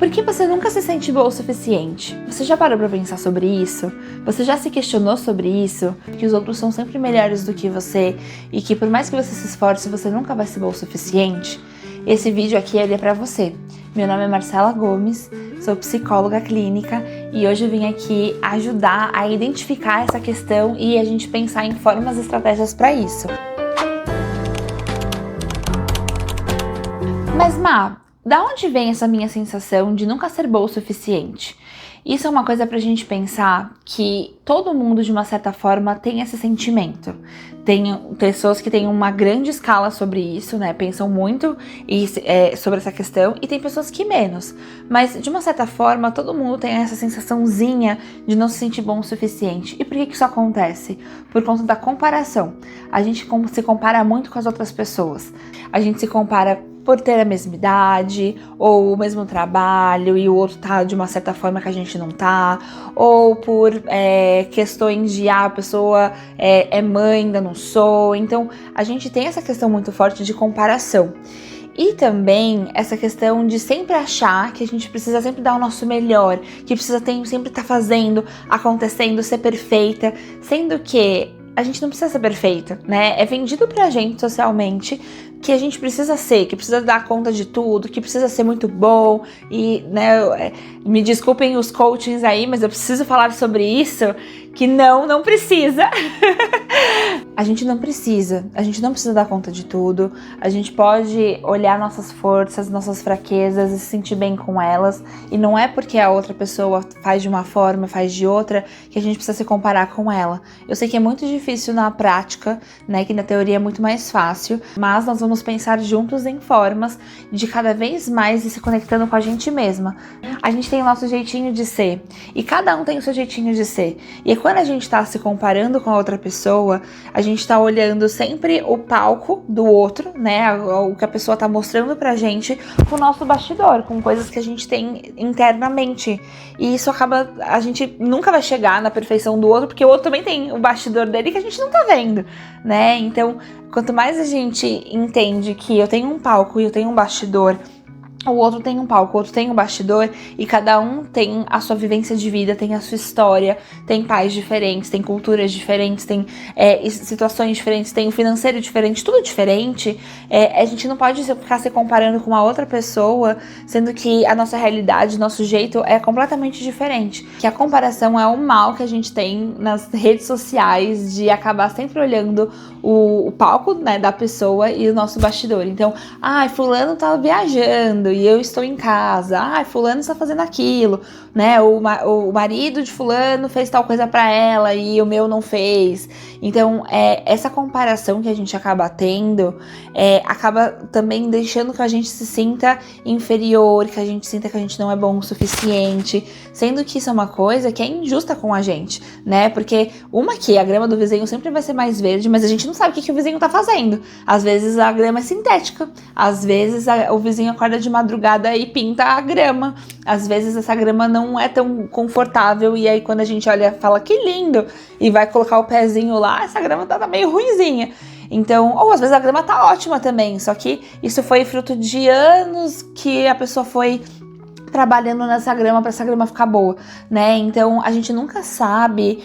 Por que você nunca se sente boa o suficiente? Você já parou pra pensar sobre isso? Você já se questionou sobre isso? Que os outros são sempre melhores do que você e que por mais que você se esforce, você nunca vai ser boa o suficiente? Esse vídeo aqui é pra você. Meu nome é Marcela Gomes, sou psicóloga clínica e hoje eu vim aqui ajudar a identificar essa questão e a gente pensar em formas e estratégias para isso. Mas, da onde vem essa minha sensação de nunca ser boa o suficiente? Isso é uma coisa pra gente pensar que todo mundo, de uma certa forma, tem esse sentimento. Tem pessoas que têm uma grande escala sobre isso, né? Pensam muito sobre essa questão, e tem pessoas que menos. Mas, de uma certa forma, todo mundo tem essa sensaçãozinha de não se sentir bom o suficiente. E por que isso acontece? Por conta da comparação. A gente se compara muito com as outras pessoas. A gente se compara por ter a mesma idade, ou o mesmo trabalho, e o outro tá de uma certa forma que a gente não tá, ou por questões de a pessoa é mãe, ainda não sou. Então a gente tem essa questão muito forte de comparação. E também essa questão de sempre achar que a gente precisa sempre dar o nosso melhor, que precisa sempre estar fazendo, acontecendo, ser perfeita, sendo que a gente não precisa ser perfeita, né? É vendido pra gente socialmente que a gente precisa ser, que precisa dar conta de tudo, que precisa ser muito bom e, né, me desculpem os coachings aí, mas eu preciso falar sobre isso, que não precisa. A gente não precisa dar conta de tudo, a gente pode olhar nossas forças, nossas fraquezas e se sentir bem com elas, e não é porque a outra pessoa faz de uma forma, faz de outra, que a gente precisa se comparar com ela. Eu sei que é muito difícil na prática, né, que na teoria é muito mais fácil, mas nós vamos pensar juntos em formas de cada vez mais ir se conectando com a gente mesma. A gente tem o nosso jeitinho de ser, e cada um tem o seu jeitinho de ser, e quando a gente tá se comparando com a outra pessoa, a gente tá olhando sempre o palco do outro, né, o que a pessoa tá mostrando pra gente, com o nosso bastidor, com coisas que a gente tem internamente, e isso acaba, a gente nunca vai chegar na perfeição do outro, porque o outro também tem o bastidor dele que a gente não tá vendo, né, então quanto mais a gente entende que eu tenho um palco e eu tenho um bastidor, o outro tem um palco, o outro tem um bastidor, e cada um tem a sua vivência de vida, tem a sua história, tem pais diferentes, tem culturas diferentes, tem situações diferentes, tem o financeiro diferente, tudo diferente. A gente não pode ficar se comparando com uma outra pessoa, sendo que a nossa realidade, nosso jeito é completamente diferente. Que a comparação é um mal que a gente tem nas redes sociais, de acabar sempre olhando o palco, né, da pessoa e o nosso bastidor. Então, fulano tá viajando e eu estou em casa, fulano está fazendo aquilo, né, o marido de fulano fez tal coisa pra ela e o meu não fez. Então, essa comparação que a gente acaba tendo, acaba também deixando que a gente se sinta inferior, que a gente sinta que a gente não é bom o suficiente, sendo que isso é uma coisa que é injusta com a gente, né, porque que a grama do vizinho sempre vai ser mais verde, mas a gente não sabe o que o vizinho tá fazendo. Às vezes a grama é sintética, às vezes o vizinho acorda de madrugada e pinta a grama, às vezes essa grama não é tão confortável, e aí quando a gente olha fala que lindo e vai colocar o pezinho lá, essa grama tá meio ruinzinha. Então, ou às vezes a grama tá ótima também, só que isso foi fruto de anos que a pessoa foi trabalhando nessa grama para essa grama ficar boa, né? Então a gente nunca sabe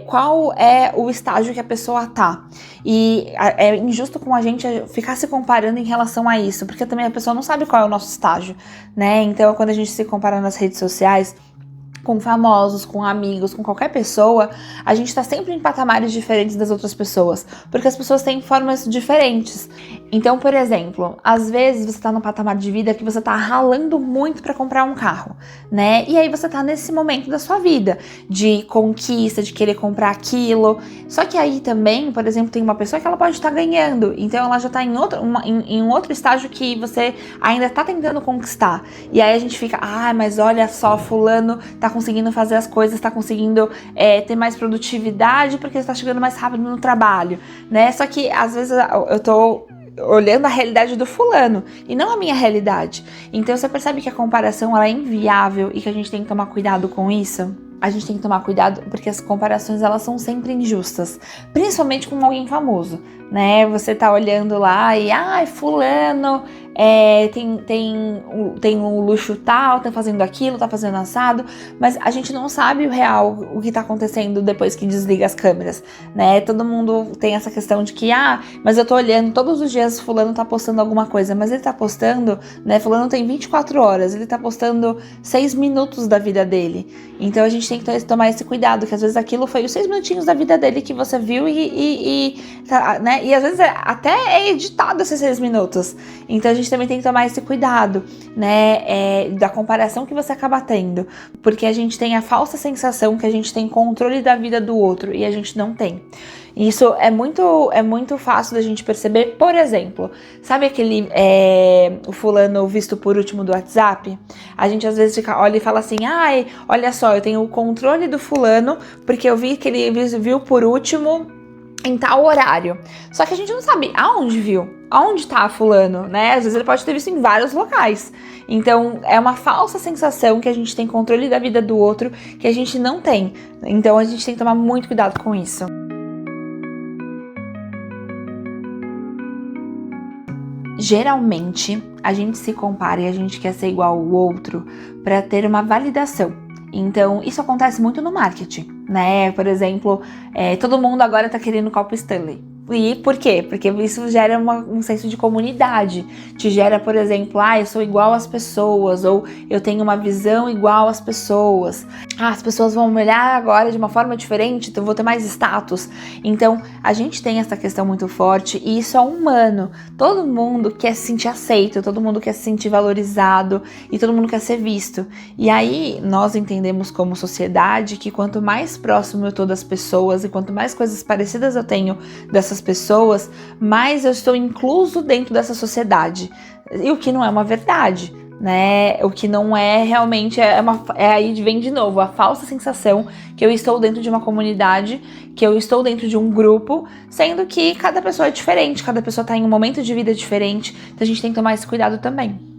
qual é o estágio que a pessoa tá, e é injusto com a gente ficar se comparando em relação a isso, porque também a pessoa não sabe qual é o nosso estágio, né? Então quando a gente se compara nas redes sociais com famosos, com amigos, com qualquer pessoa, a gente tá sempre em patamares diferentes das outras pessoas, porque as pessoas têm formas diferentes. Então, por exemplo, às vezes você tá num patamar de vida que você tá ralando muito pra comprar um carro, né? E aí você tá nesse momento da sua vida de conquista, de querer comprar aquilo. Só que aí também, por exemplo, tem uma pessoa que ela pode estar ganhando, então ela já tá em um outro estágio que você ainda tá tentando conquistar. E aí a gente fica, mas olha só, fulano tá conseguindo fazer as coisas, tá conseguindo ter mais produtividade porque está chegando mais rápido no trabalho, né? Só que às vezes eu tô olhando a realidade do fulano e não a minha realidade. Então você percebe que a comparação ela é inviável e que a gente tem que tomar cuidado com isso? A gente tem que tomar cuidado porque as comparações elas são sempre injustas, principalmente com alguém famoso, né? Você tá olhando lá e fulano tem um luxo tal, tá fazendo aquilo, tá fazendo assado, mas a gente não sabe o real, o que tá acontecendo depois que desliga as câmeras, né? Todo mundo tem essa questão de que, mas eu tô olhando todos os dias fulano tá postando alguma coisa, mas ele tá postando, né? Fulano tem 24 horas, ele tá postando 6 minutos da vida dele. Então a gente tem que tomar esse cuidado, que às vezes aquilo foi os 6 minutinhos da vida dele que você viu né? E às vezes até é editado esses 6 minutos. Então a gente também tem que tomar esse cuidado, né? Da comparação que você acaba tendo. Porque a gente tem a falsa sensação que a gente tem controle da vida do outro e a gente não tem. Isso é muito fácil da gente perceber. Por exemplo, sabe aquele o fulano visto por último do WhatsApp? A gente às vezes olha e fala assim, olha só, eu tenho o controle do fulano porque eu vi que ele viu por último em tal horário. Só que a gente não sabe aonde viu, aonde tá fulano, né? Às vezes ele pode ter visto em vários locais. Então, é uma falsa sensação que a gente tem controle da vida do outro que a gente não tem. Então, a gente tem que tomar muito cuidado com isso. Geralmente, a gente se compara e a gente quer ser igual ao outro para ter uma validação. Então, isso acontece muito no marketing, né? Por exemplo, todo mundo agora tá querendo copo Stanley. E por quê? Porque isso gera um senso de comunidade. Te gera, por exemplo, eu sou igual às pessoas, ou eu tenho uma visão igual às pessoas. As pessoas vão me olhar agora de uma forma diferente, então eu vou ter mais status. Então, a gente tem essa questão muito forte e isso é humano. Todo mundo quer se sentir aceito, todo mundo quer se sentir valorizado e todo mundo quer ser visto. E aí, nós entendemos como sociedade que quanto mais próximo eu tô das pessoas e quanto mais coisas parecidas eu tenho dessas pessoas, mais eu estou incluso dentro dessa sociedade. E o que não é uma verdade, né? O que não é realmente aí vem de novo a falsa sensação que eu estou dentro de uma comunidade, que eu estou dentro de um grupo, sendo que cada pessoa é diferente, cada pessoa está em um momento de vida diferente, então a gente tem que tomar esse cuidado também.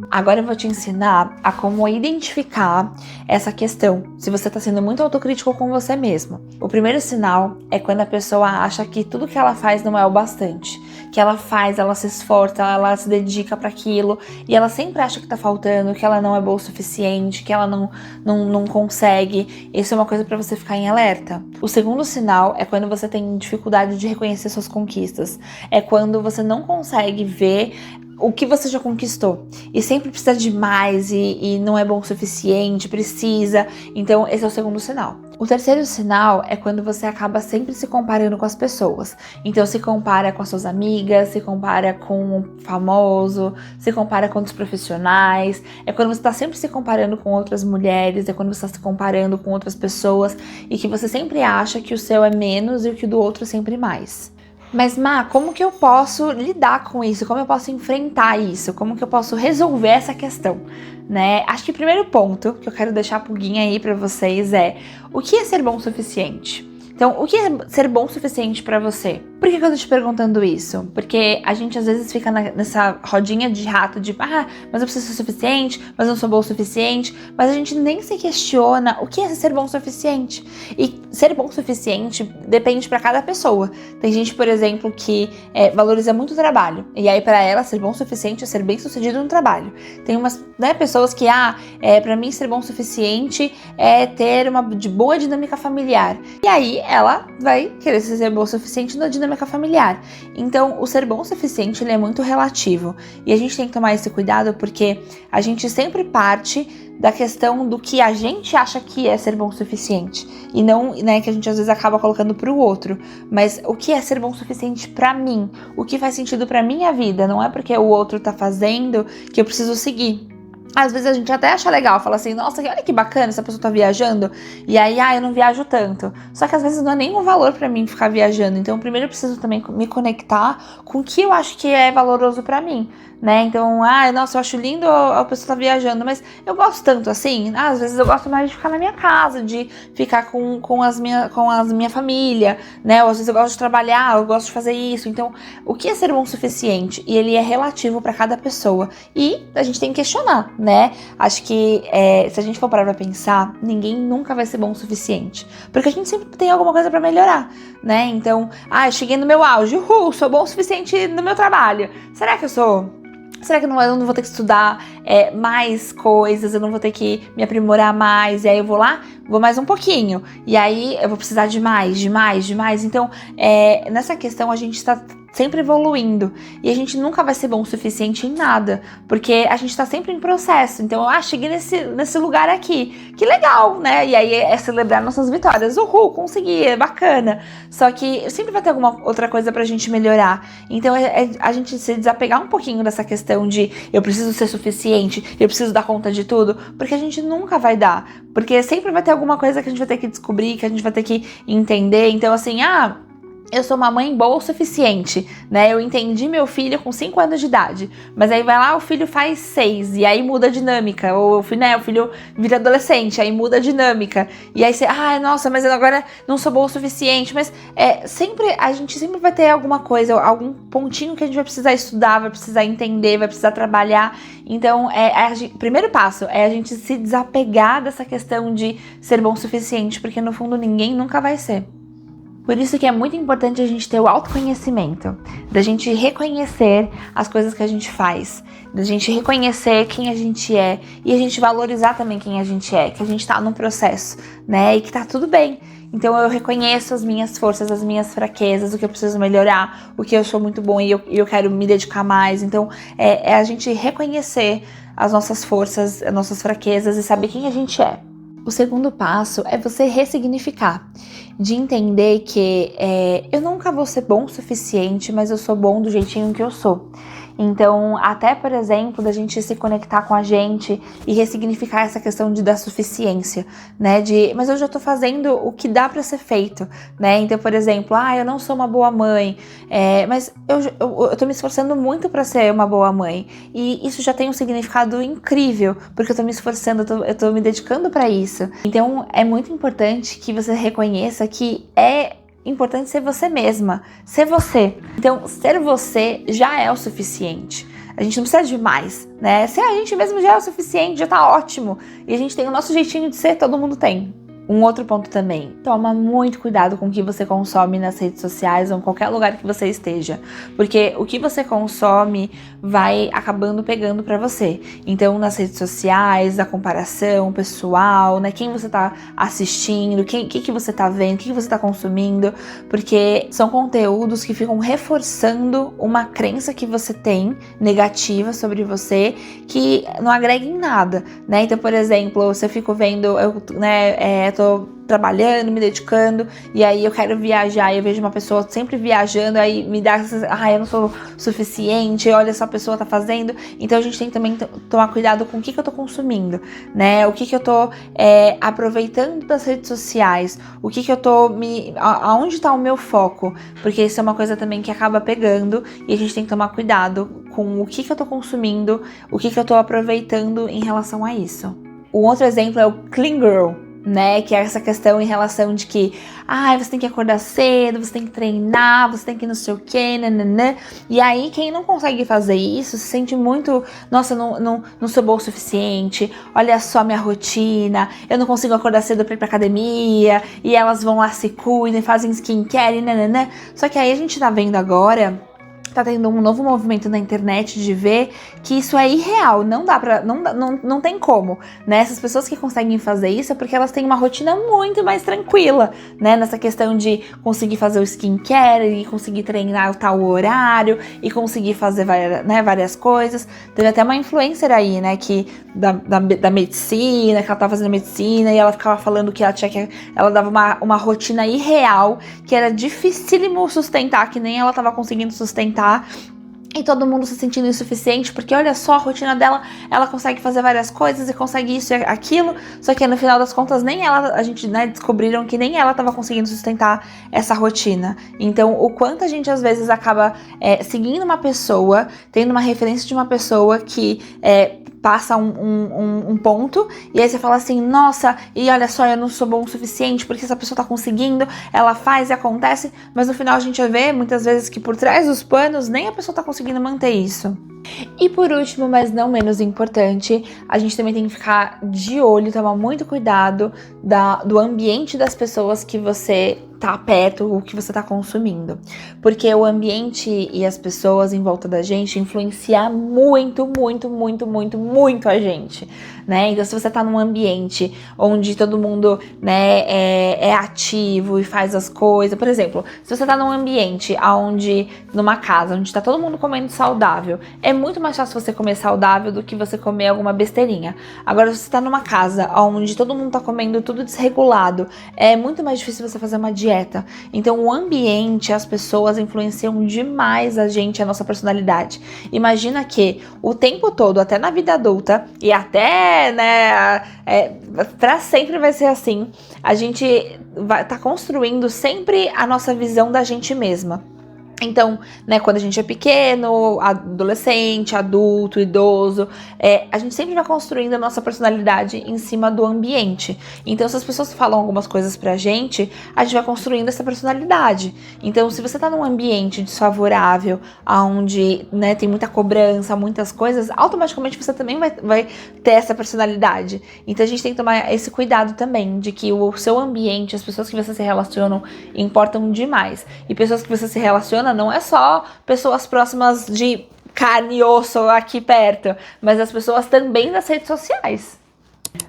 Agora eu vou te ensinar a como identificar essa questão, se você está sendo muito autocrítico com você mesmo. O primeiro sinal é quando a pessoa acha que tudo que ela faz não é o bastante. Que ela faz, ela se esforça, ela se dedica para aquilo e ela sempre acha que tá faltando, que ela não é boa o suficiente, que ela não consegue. Isso é uma coisa para você ficar em alerta. O segundo sinal é quando você tem dificuldade de reconhecer suas conquistas. É quando você não consegue ver o que você já conquistou e sempre precisa de mais e não é bom o suficiente, precisa. Então esse é o segundo sinal. O terceiro sinal é quando você acaba sempre se comparando com as pessoas. Então se compara com as suas amigas, se compara com o famoso, se compara com os profissionais. É quando você está sempre se comparando com outras mulheres, é quando você está se comparando com outras pessoas e que você sempre acha que o seu é menos e o que o do outro é sempre mais. Mas, como que eu posso lidar com isso? Como eu posso enfrentar isso? Como que eu posso resolver essa questão? Né? Acho que o primeiro ponto que eu quero deixar a pulguinha aí pra vocês é: o que é ser bom o suficiente? Então, o que é ser bom o suficiente pra você? Por que eu tô te perguntando isso? Porque a gente às vezes fica nessa rodinha de rato de mas eu preciso ser suficiente, mas eu não sou bom o suficiente, mas a gente nem se questiona o que é ser bom o suficiente. E ser bom o suficiente depende pra cada pessoa. Tem gente, por exemplo, que valoriza muito o trabalho, e aí pra ela ser bom o suficiente é ser bem sucedido no trabalho. Tem umas pessoas que, pra mim ser bom o suficiente é ter uma boa dinâmica familiar. E aí ela vai querer ser bom o suficiente na dinâmica familiar. Então, o ser bom o suficiente, ele é muito relativo. E a gente tem que tomar esse cuidado porque a gente sempre parte da questão do que a gente acha que é ser bom o suficiente. E não, que a gente às vezes acaba colocando pro outro. Mas o que é ser bom o suficiente pra mim? O que faz sentido pra minha vida? Não é porque o outro tá fazendo que eu preciso seguir. Às vezes a gente até acha legal, fala assim, nossa, olha que bacana, essa pessoa tá viajando, e aí, eu não viajo tanto. Só que às vezes não é nenhum valor pra mim ficar viajando, então primeiro eu preciso também me conectar com o que eu acho que é valoroso pra mim, né? Então, ai, nossa, eu acho lindo a pessoa tá viajando, mas eu gosto tanto assim. Às vezes eu gosto mais de ficar na minha casa, de ficar com a minha família, né? Ou às vezes eu gosto de trabalhar, eu gosto de fazer isso. Então, o que é ser bom o suficiente? E ele é relativo para cada pessoa. E a gente tem que questionar, né? Acho que se a gente for parar pra pensar, ninguém nunca vai ser bom o suficiente. Porque a gente sempre tem alguma coisa pra melhorar, né? Então, eu cheguei no meu auge, sou bom o suficiente no meu trabalho. Será que eu sou? Será que eu não vou ter que estudar mais coisas, eu não vou ter que me aprimorar mais, e aí eu vou lá, vou mais um pouquinho, e aí eu vou precisar de mais. Então, nessa questão a gente está sempre evoluindo, e a gente nunca vai ser bom o suficiente em nada, porque a gente está sempre em processo. Então, cheguei nesse lugar aqui, que legal, né? E aí é celebrar nossas vitórias, consegui, é bacana, só que sempre vai ter alguma outra coisa pra gente melhorar. Então, a gente se desapegar um pouquinho dessa questão de eu preciso ser suficiente, eu preciso dar conta de tudo, porque a gente nunca vai dar, porque sempre vai ter alguma coisa que a gente vai ter que descobrir, que a gente vai ter que entender. Então, assim, eu sou uma mãe boa o suficiente, né? Eu entendi meu filho com 5 anos de idade, mas aí vai lá, o filho faz 6, e aí muda a dinâmica, ou o filho vira adolescente, aí muda a dinâmica, e aí você, nossa, mas eu agora não sou boa o suficiente, mas a gente sempre vai ter alguma coisa, algum pontinho que a gente vai precisar estudar, vai precisar entender, vai precisar trabalhar. Então, o primeiro passo é a gente se desapegar dessa questão de ser bom o suficiente, porque no fundo ninguém nunca vai ser. Por isso que é muito importante a gente ter o autoconhecimento, da gente reconhecer as coisas que a gente faz, da gente reconhecer quem a gente é e a gente valorizar também quem a gente é, que a gente tá num processo, né, e que tá tudo bem. Então eu reconheço as minhas forças, as minhas fraquezas, o que eu preciso melhorar, o que eu sou muito bom e eu quero me dedicar mais. Então é a gente reconhecer as nossas forças, as nossas fraquezas e saber quem a gente é. O segundo passo é você ressignificar, de entender que eu nunca vou ser bom o suficiente, mas eu sou bom do jeitinho que eu sou. Então, até, por exemplo, da gente se conectar com a gente e ressignificar essa questão da suficiência, né? Mas eu já tô fazendo o que dá pra ser feito, né? Então, por exemplo, eu não sou uma boa mãe, mas eu tô me esforçando muito pra ser uma boa mãe. E isso já tem um significado incrível, porque eu tô me esforçando, eu tô me dedicando pra isso. Então, é muito importante que você reconheça que é importante ser você mesma, ser você. Então, ser você já é o suficiente. A gente não precisa de mais, né? Ser a gente mesmo já é o suficiente, já tá ótimo. E a gente tem o nosso jeitinho de ser, todo mundo tem. Um outro ponto também, toma muito cuidado com o que você consome nas redes sociais ou em qualquer lugar que você esteja, porque o que você consome vai acabando pegando pra você. Então, nas redes sociais, a comparação pessoal, né, quem você tá assistindo, o que você tá vendo, o que você tá consumindo, porque são conteúdos que ficam reforçando uma crença que você tem negativa sobre você, que não agrega em nada, né? Então, por exemplo, se eu fico vendo, tô trabalhando, me dedicando, e aí eu quero viajar, e eu vejo uma pessoa sempre viajando, aí me dá eu não sou suficiente, olha essa pessoa tá fazendo. Então a gente tem que também tomar cuidado com o que eu tô consumindo, né? O que eu tô aproveitando das redes sociais, o que eu tô aonde tá o meu foco, porque isso é uma coisa também que acaba pegando, e a gente tem que tomar cuidado com o que eu tô consumindo, o que eu tô aproveitando em relação a isso. Um outro exemplo é o Clean Girl, né, que é essa questão em relação de que você tem que acordar cedo, você tem que treinar, você tem que não sei o que, nananã. E aí quem não consegue fazer isso se sente muito, nossa, não sou boa o suficiente, olha só minha rotina, eu não consigo acordar cedo pra ir pra academia, e elas vão lá, se cuidam, fazem skincare, nananã. Só que aí a gente tá vendo agora, tá tendo um novo movimento na internet de ver que isso é irreal, não tem como, né? Essas pessoas que conseguem fazer isso é porque elas têm uma rotina muito mais tranquila, né? Nessa questão de conseguir fazer o skincare e conseguir treinar o tal horário e conseguir fazer várias coisas. Teve até uma influencer aí, né, da medicina, que ela tava fazendo medicina e ela ficava falando que ela dava uma rotina irreal, que era dificílimo sustentar, que nem ela tava conseguindo sustentar. e todo mundo se sentindo insuficiente, porque olha só, a rotina dela, ela consegue fazer várias coisas e consegue isso e aquilo, só que no final das contas nem ela, a gente, né, descobriram que nem ela estava conseguindo sustentar essa rotina. Então, o quanto a gente às vezes acaba seguindo uma pessoa, tendo uma referência de uma pessoa que passa um ponto, e aí você fala assim, nossa, e olha só, eu não sou bom o suficiente, porque essa pessoa tá conseguindo, ela faz e acontece, mas no final a gente vê muitas vezes que por trás dos panos nem a pessoa tá conseguindo manter isso. E por último, mas não menos importante, a gente também tem que ficar de olho, tomar muito cuidado do ambiente das pessoas que você tá perto, o que você tá consumindo. Porque o ambiente e as pessoas em volta da gente influenciam muito, muito, muito, muito, muito a gente, né? Então, se você tá num ambiente onde todo mundo, né, é ativo e faz as coisas, por exemplo, se você tá num ambiente numa casa, onde tá todo mundo comendo saudável, é muito mais fácil você comer saudável do que você comer alguma besteirinha. Agora, se você tá numa casa onde todo mundo tá comendo tudo desregulado, é muito mais difícil você fazer uma dieta. Então, o ambiente, as pessoas influenciam demais a gente, a nossa personalidade. Imagina que o tempo todo, até na vida adulta, e até, né, pra sempre vai ser assim, a gente tá construindo sempre a nossa visão da gente mesma. Então, né, quando a gente é pequeno, adolescente, adulto, idoso, a gente sempre vai construindo a nossa personalidade em cima do ambiente. Então, se as pessoas falam algumas coisas pra gente, a gente vai construindo essa personalidade. Então, se você tá num ambiente desfavorável, onde, né, tem muita cobrança, muitas coisas, automaticamente você também vai ter essa personalidade. Então, a gente tem que tomar esse cuidado também, de que o seu ambiente, as pessoas que você se relacionam, importam demais. E pessoas que você se relaciona não é só pessoas próximas de carne e osso aqui perto, mas as pessoas também das redes sociais.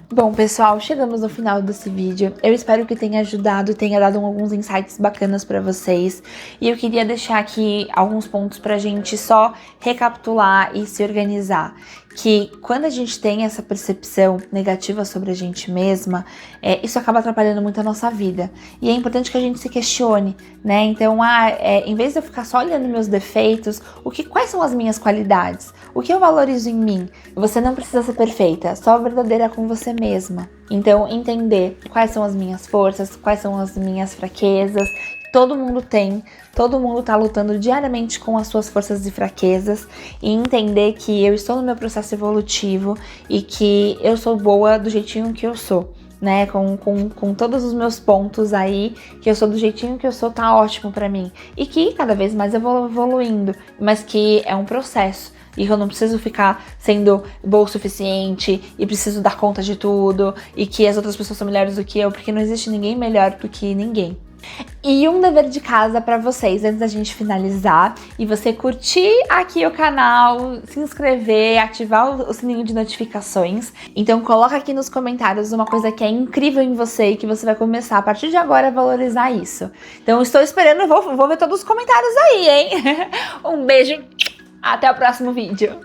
Bom, pessoal, chegamos no final desse vídeo. Eu espero que tenha ajudado e tenha dado alguns insights bacanas pra vocês. E eu queria deixar aqui alguns pontos pra gente só recapitular e se organizar. Que quando a gente tem essa percepção negativa sobre a gente mesma, isso acaba atrapalhando muito a nossa vida. E é importante que a gente se questione, né? Então, em vez de eu ficar só olhando meus defeitos, quais são as minhas qualidades? O que eu valorizo em mim? Você não precisa ser perfeita, só verdadeira com você mesma. Então, entender quais são as minhas forças, quais são as minhas fraquezas. Todo mundo tá lutando diariamente com as suas forças e fraquezas, e entender que eu estou no meu processo evolutivo e que eu sou boa do jeitinho que eu sou, né, com todos os meus pontos aí, que eu sou do jeitinho que eu sou, tá ótimo pra mim, e que cada vez mais eu vou evoluindo, mas que é um processo. E eu não preciso ficar sendo boa o suficiente e preciso dar conta de tudo e que as outras pessoas são melhores do que eu, porque não existe ninguém melhor do que ninguém. E um dever de casa pra vocês, antes da gente finalizar, e você curtir aqui o canal, se inscrever, ativar o sininho de notificações. Então coloca aqui nos comentários uma coisa que é incrível em você e que você vai começar a partir de agora a valorizar isso. Então estou esperando, vou ver todos os comentários aí, hein? Um beijo, até o próximo vídeo.